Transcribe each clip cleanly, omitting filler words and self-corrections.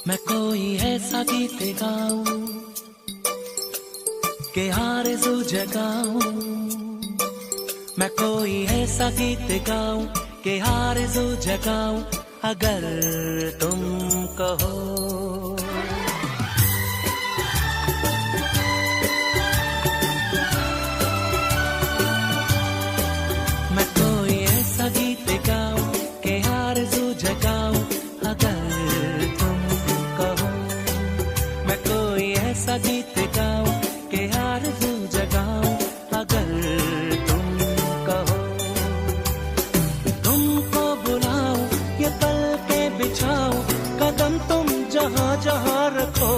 मैं कोई ऐसा गीत गाऊं के आरज़ू जगाऊं। मैं कोई ऐसा गीत गाऊं के आरज़ू जगाऊं अगर तुम कहो। मैं कोई ऐसा गीत गाऊं के आरज़ू जगाऊं अगर तुम कहो। मैं कोई ऐसा गीत गाऊं के आरज़ू जगाऊं अगर तुम कहो। तुमको बुलाऊं ये पल के बिछाऊं कदम तुम जहां जहां रखो।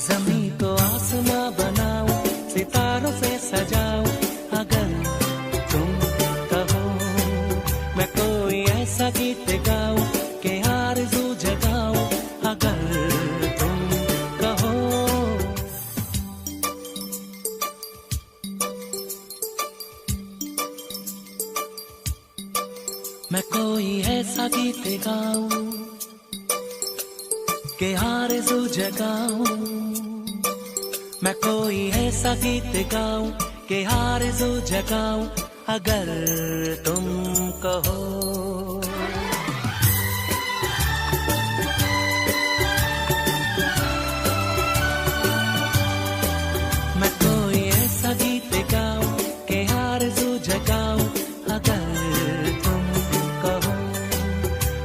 ज़मीं को आसमां बनाऊं सितारों से सजाऊं अगर तुम कहो। मैं कोई ऐसा गीत गाऊं के आरज़ू जगाऊं अगर तुम कहो। मैं कोई ऐसा गीत गाऊं के आरज़ू जगाऊं। मैं कोई ऐसा गीत गाऊं के आरज़ू जगाऊं अगर तुम कहो। मैं कोई ऐसा गीत गाऊं के आरज़ू जगाऊं अगर तुम कहो।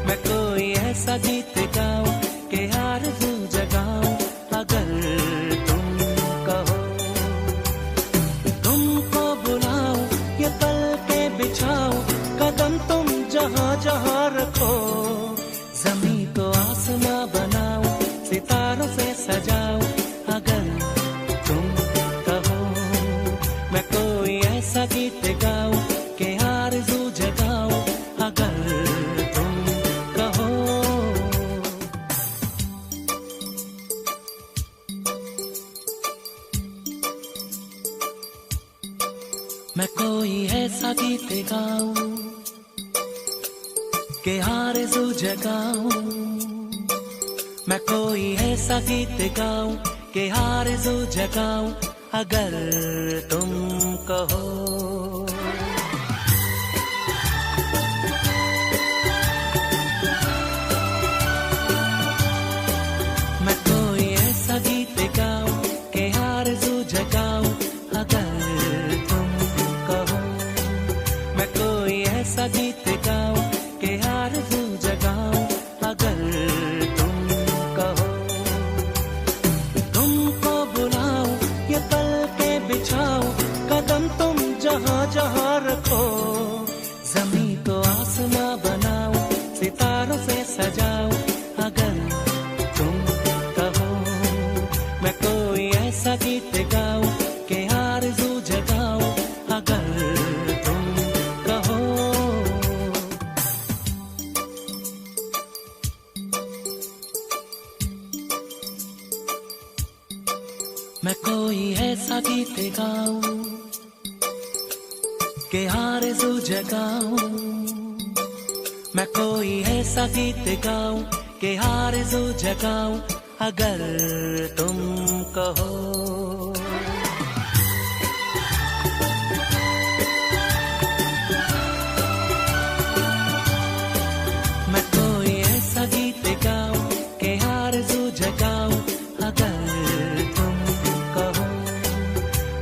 मैं कोई ऐसा गीत गाऊं के आरज़ू जगाऊं अगर तुम कहो। तुमको बुलाऊं ये पल के बिछाऊं कदम तुम जहां जहां रखो। ज़मीं को आसमां बनाऊं सितारों से सजाऊं अगर तुम कहो। मैं कोई ऐसा गीत गाऊं के आरज़ू जगाऊं अगर तुम कहो। मैं कोई ऐसा गीत गाऊं के आरज़ू जगाऊं। मैं कोई ऐसा गीत गाऊं के आरज़ू जगाऊं अगर तुम कहो। मैं कोई ऐसा गीत गाऊं के आरज़ू जगाऊं अगर तुम कहो। मैं कोई ऐसा गीत गाऊं के आरज़ू जगाऊं अगर तुम कहो। तुमको बुलाऊं ये पल के बिछाऊं कदम तुम जहां जहां रखो। ज़मीं को आसमां बनाऊं सितारों से सजाऊं अगर तुम कहो। मैं कोई ऐसा गीत गाऊं के आरज़ू जगाऊं अगर तुम कहो। मैं कोई ऐसा गीत गाऊं के आरज़ू जगाऊं। मैं कोई ऐसा गीत गाऊं के आरज़ू जगाऊं अगर तुम कहो। मैं कोई ऐसा गीत गाऊं के आरज़ू जगाऊं अगर तुम कहो।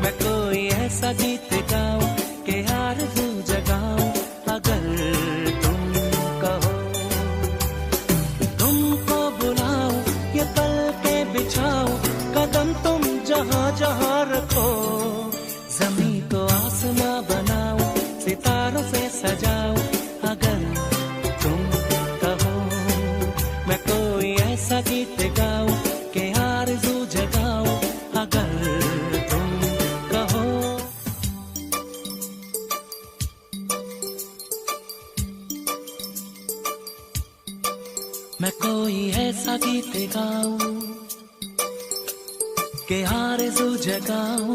मैं कोई ऐसा गीत गाऊं के आरज़ू जगाऊं अगर तुम कहो। तुमको बुलाऊं ये पल के बिछाऊं कदम तुम जहां जहां रखो। ज़मीं को आसमां बनाऊं सितारों से सजाऊं अगर तुम कहो। मैं कोई ऐसा गीत गाऊं के आरज़ू जगाऊं अगर तुम कहो। मैं कोई ऐसा गीत गाऊं के आरज़ू जगाऊं।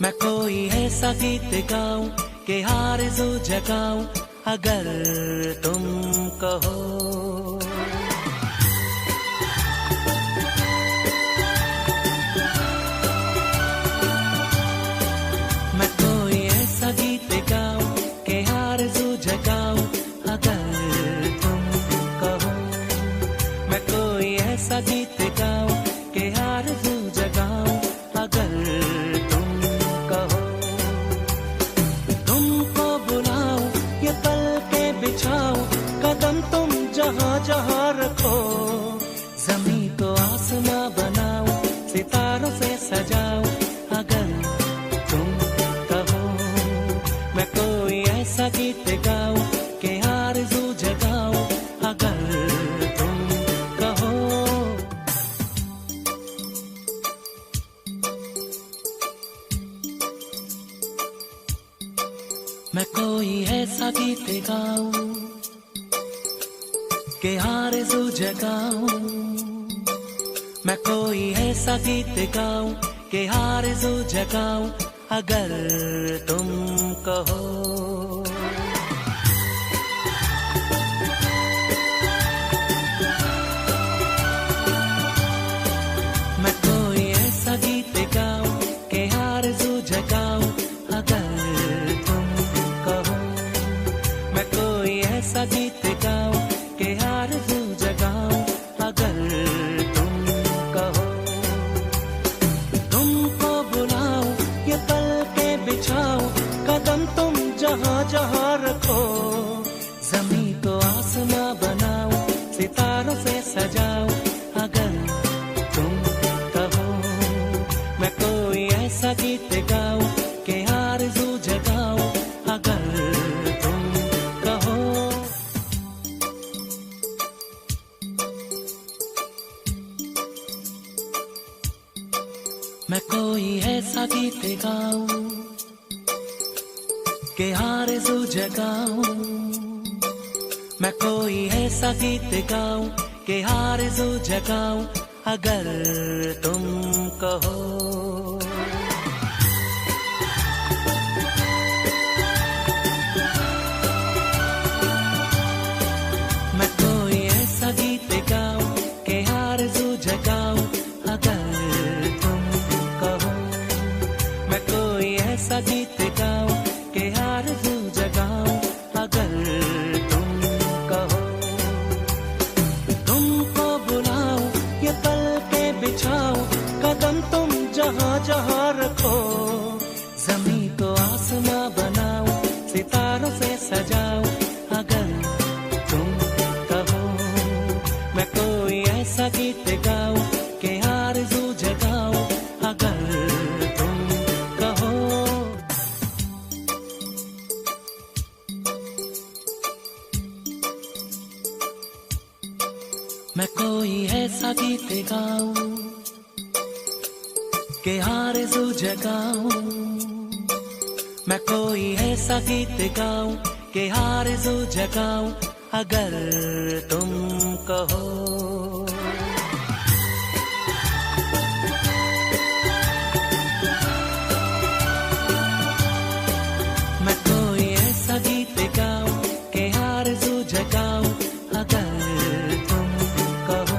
मैं कोई ऐसा गीत गाऊं के आरज़ू जगाऊं अगर तुम कहो। जहाँ जहाँ रखो, जमीन को आसमां बनाओ, सितारों से सजाओ। अगर तुम कहो मैं कोई ऐसा गीत गाऊं कि आरज़ू जगाऊं, अगर तुम कहो मैं कोई ऐसा गीत गाऊं कि आरज़ू जगाऊं, मैं कोई ऐसा गीत गाऊं कि आरज़ू जगाऊं, अगर तुम कहो। मैं कोई ऐसा गीत गाऊं कि आरज़ू जगाऊं, अगर तुम कहो। मैं कोई ऐसा गीत गाऊं कि आरज़ू जगाऊं, अगर तुम कहो। तुमको बुलाऊं, ये पल के बिछाऊं, कदम तुम जहाँ जहाँ रखो, जमीन को आसमां बनाऊं, सितारों से सजाऊं, अगर तुम कहो। मैं कोई ऐसा गीत गाऊं कि आरज़ू जगाऊं, अगर तुम कहो। मैं कोई ऐसा गीत गाऊं कि आरज़ू जगाऊं, मैं कोई ऐसा गीत गाऊं कि आरज़ू जगाऊं, अगर तुम कहो। मैं कोई ऐसा गीत गाऊं कि आरज़ू जगाऊं, अगर तुम कहो। मैं कोई ऐसा गीत गाऊं कि आरज़ू जगाऊं, अगर तुम कहो। तुमको बुलाऊं, ये पल के बिछाऊं, कदम तुम जहाँ जहाँ रखो, जमीन को आसमां बनाऊं, सितारों से सजाऊं, अगर तुम कहो। मैं कोई ऐसा गीत गाऊं कि आरज़ू जगाऊं, अगर तुम कहो। मैं कोई ऐसा गीत गाऊं कि आरज़ू जगाऊं, मैं कोई ऐसा गीत गाऊं कि आरज़ू जगाऊं, अगर तुम कहो। मैं कोई ऐसा गीत गाऊं कि आरज़ू जगाऊं, अगर तुम कहो।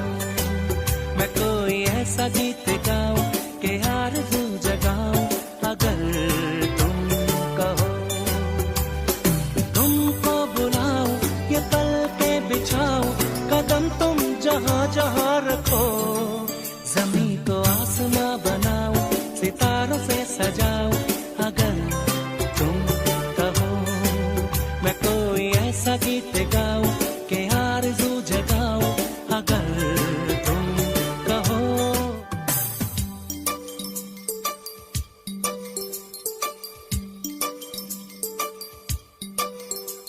मैं कोई ऐसा गीत गाऊं कि आरज़ू जगाऊं, अगर तुम कहो। तुमको बुलाऊं, ये पल के बिछाऊं, कदम तुम जहाँ जहाँ रखो, जमीन को आसमां बनाऊं, सितारों से सजाऊं, अगर तुम कहो। मैं कोई ऐसा गीत गाऊं कि आरज़ू जगाऊं, अगर तुम कहो।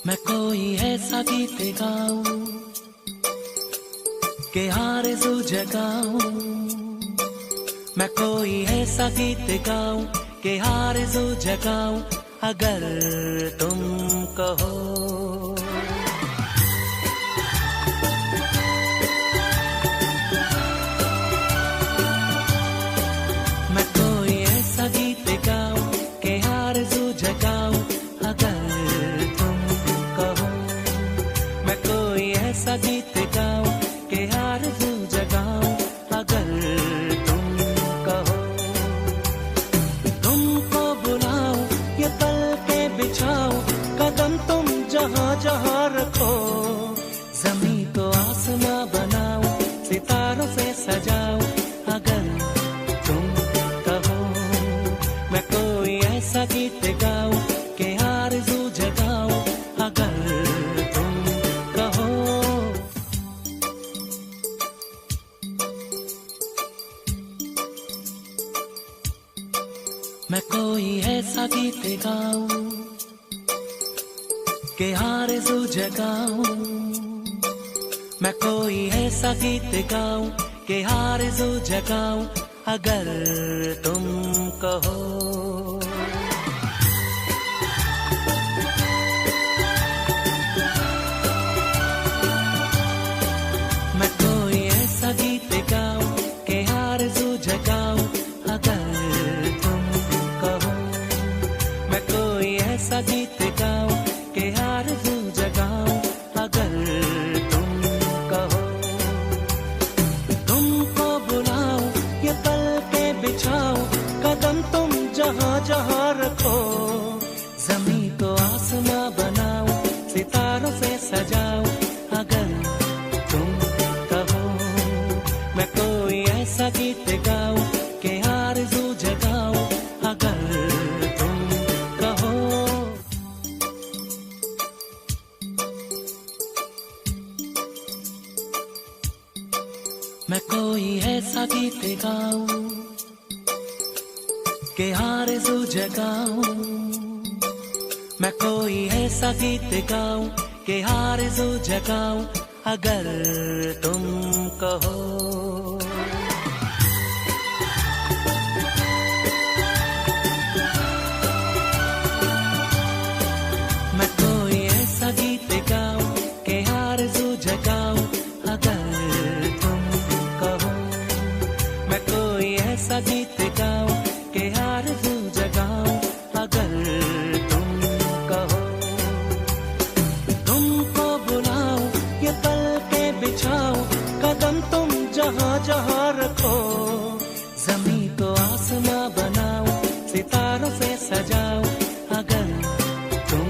मैं कोई ऐसा गीत गाऊं कि आरज़ू जगाऊं, मैं कोई ऐसा गीत गाऊं कि आरज़ू जगाऊं, अगर तुम कहो। मैं कोई ऐसा गीत गाऊं कि आरज़ू जगाऊं, अगर तुम कहो। मैं कोई ऐसा गीत गाऊं कि आरज़ू जगाऊं, अगर तुम कहो। तुमको बुलाऊं, ये पल के बिछाऊं, कदम तुम जहाँ मैं कोई ऐसा गीत गाऊं के आरज़ू जगाऊं, मैं कोई ऐसा गीत गाऊं के आरज़ू जगाऊं, अगर तुम कहो। मैं कोई ऐसा गीत गाऊं के आरज़ू जगाऊं, अगर तुम कहो। मैं कोई ऐसा गीत गाऊं के आरज़ू जगाऊं, अगर तुम कहो। तुमको बुलाऊं, ये पल के बिछाऊं, कदम तुम जहां जहां रखो। ज़मीं को आसमां बनाऊं, सितारों से सजाऊं, अगर तुम कहो। मैं कोई ऐसा गीत गाऊं के आरज़ू जगाऊं, अगर तुम कहो। मैं कोई ऐसा गीत गाऊं के आरज़ू जगाऊं, मैं कोई ऐसा गीत गाऊं के आरज़ू जगाऊं, अगर तुम कहो। मैं कोई ऐसा गीत गाऊं के आरज़ू जगाऊं, अगर तुम कहो। मैं कोई ऐसा गीत गाऊं के आरज़ू जगाऊं, अगर तुम कहो। तुमको बुलाऊं, ये पल के बिछाऊं, कदम तुम जहां जहां रखो। ज़मीं को आसमां बनाऊं, सितारों से सजाऊं, अगर तुम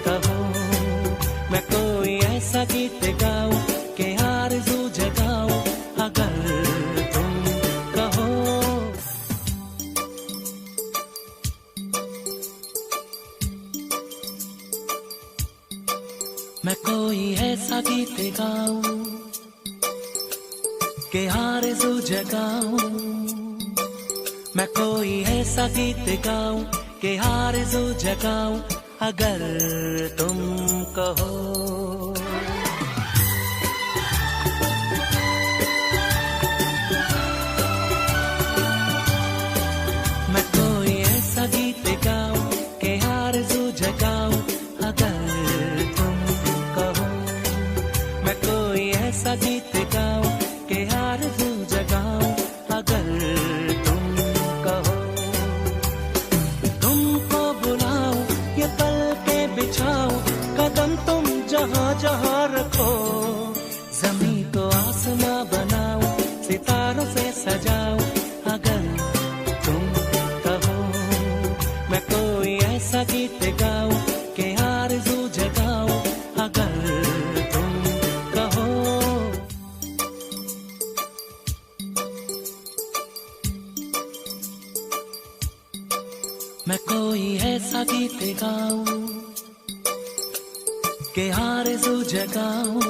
कहो। मैं कोई ऐसा गीत गाऊं के आरज़ू जगाऊं, अगर तुम कहो। मैं कोई ऐसा गीत गाऊं के आरज़ू जगाऊं, मैं कोई ऐसा गीत गाऊं के आरज़ू जगाऊं, अगर तुम कहो। मैं कोई ऐसा गीत गाऊं के आरज़ू जगाऊं, अगर तुम कहो। मैं कोई ऐसा गीत गाऊं के आरज़ू जगाऊं, अगर तुम कहो। तुमको बुलाऊं, ये पल के बिछाऊं, कदम तुम जहां जहां रखो। ज़मीं को आसमां बनाऊं, सितारों से सजाऊं, अगर तुम कहो। मैं कोई ऐसा गीत गाऊं के आरज़ू जगाऊं, अगर तुम कहो। मैं कोई ऐसा गीत गाऊं के आरज़ू जगाऊं,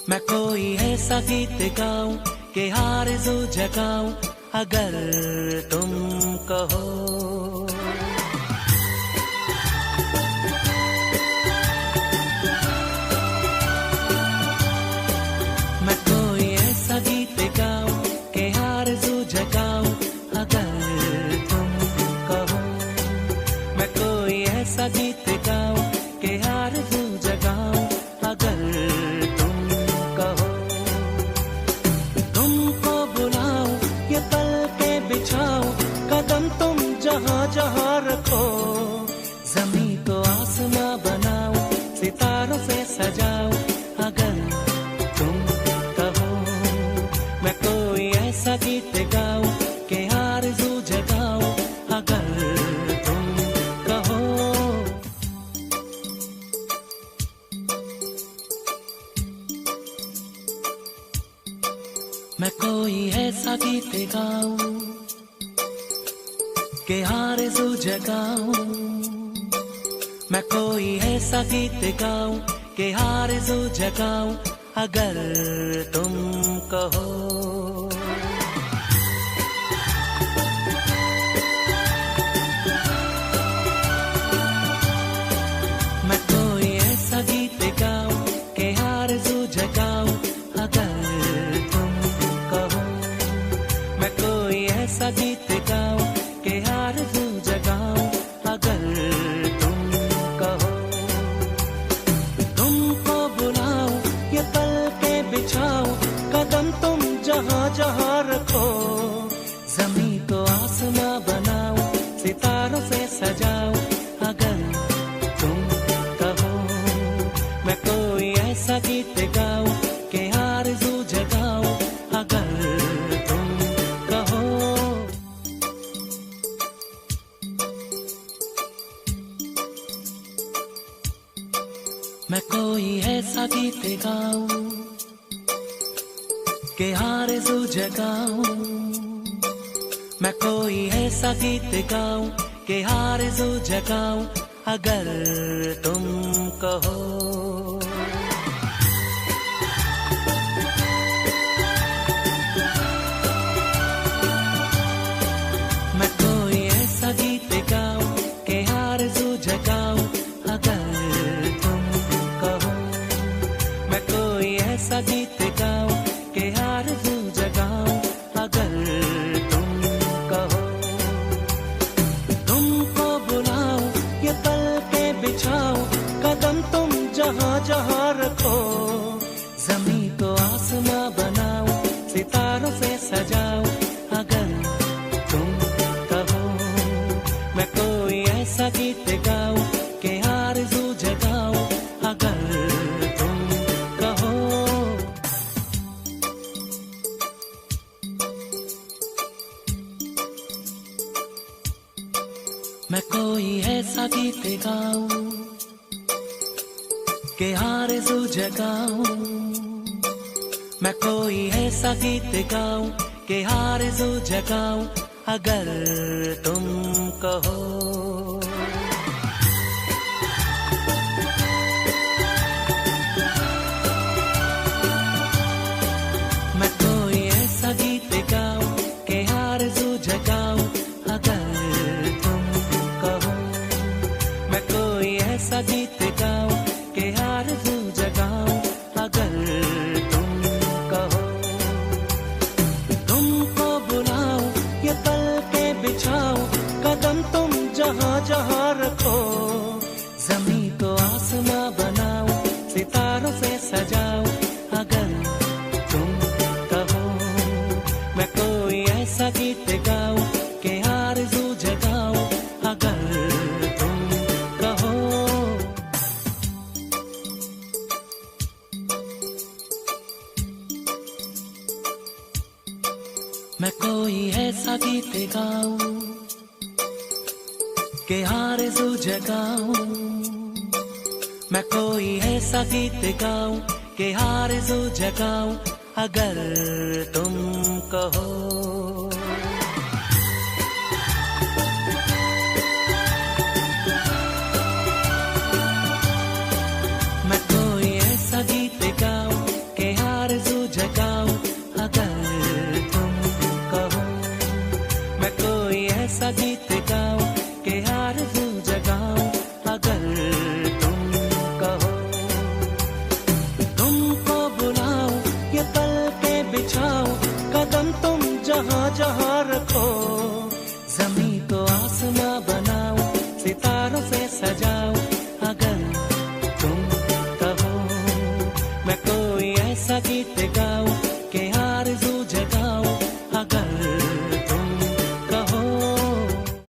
मैं कोई ऐसा गीत गाऊं के आरज़ू जगाऊं, अगर तुम कहो। मैं कोई ऐसा गीत गाऊं के आरज़ू जगाऊं, अगर तुम कहो। मैं कोई ऐसा गीत गाऊं के आरज़ू जगाऊं, अगर तुम कहो। तुमको बुलाऊं, ये पल के बिछाऊं, कदम तुम जहां जहां रखो। ज़मीं को आसमां बनाऊं, सितारों से सजाऊं, अगर तुम कहो। मैं कोई ऐसा गीत गाऊं के आरज़ू जगाऊं, अगर तुम कहो। मैं कोई ऐसा गीत गाऊं के आरज़ू जगाऊं, मैं कोई ऐसा गीत गाऊं के आरज़ू जगाऊं, अगर तुम कहो। गाऊं के आरज़ू जगाऊं, मैं कोई ऐसा गीत गाऊं के आरज़ू जगाऊं अगर तुम कहो। मैं कोई ऐसा गीत गाऊं के आरज़ू जगाऊं अगर तुम कहो। मैं कोई ऐसा गीत गाऊं के आरज़ू जगाऊं अगर तुम कहो। तुमको बुलाऊं ये पल के बिछाऊं, कदम तुम जहां जहां रखो। ज़मीं को आसमां बनाऊं, सितारों से सजाऊं अगर तुम कहो। मैं कोई ऐसा गीत गाऊं के आरज़ू जगाऊं अगर तुम कहो। मैं कोई ऐसा गीत गाऊं के आरज़ू जगाऊं, मैं कोई ऐसा गीत गाऊं के आरज़ू जगाऊं अगर तुम कहो। मैं कोई ऐसा गीत गाऊं के आरज़ू जगाऊं अगर तुम कहो। मैं कोई ऐसा गीत गाऊं के आरज़ू जगाऊं अगर तुम कहो। तुमको बुलाऊं ये पल के बिछाऊं, कदम तुम जहां जहां रखो। ज़मीं को आसमां बनाऊं, सितारों से सजाऊं अगर तुम कहो। मैं कोई ऐसा गीत गाऊं के आरज़ू जगाऊं अगर तुम कहो। मैं कोई ऐसा गीत गाऊं के आरज़ू जगाऊं, मैं कोई ऐसा गीत गाऊं के आरज़ू जगाऊं अगर तुम कहो। मैं कोई ऐसा गीत गाऊं के आरज़ू जगाऊं अगर तुम कहो। मैं कोई ऐसा गीत गाऊं के आरज़ू जगाऊं अगर तुम कहो। तुमको बुलाऊं ये पल के बिछाऊं, कदम तुम जहां जहां रखो। ज़मीं को आसमां बनाऊं, सितारों से सजाऊं अगर तुम कहो। मैं कोई ऐसा गीत गाऊं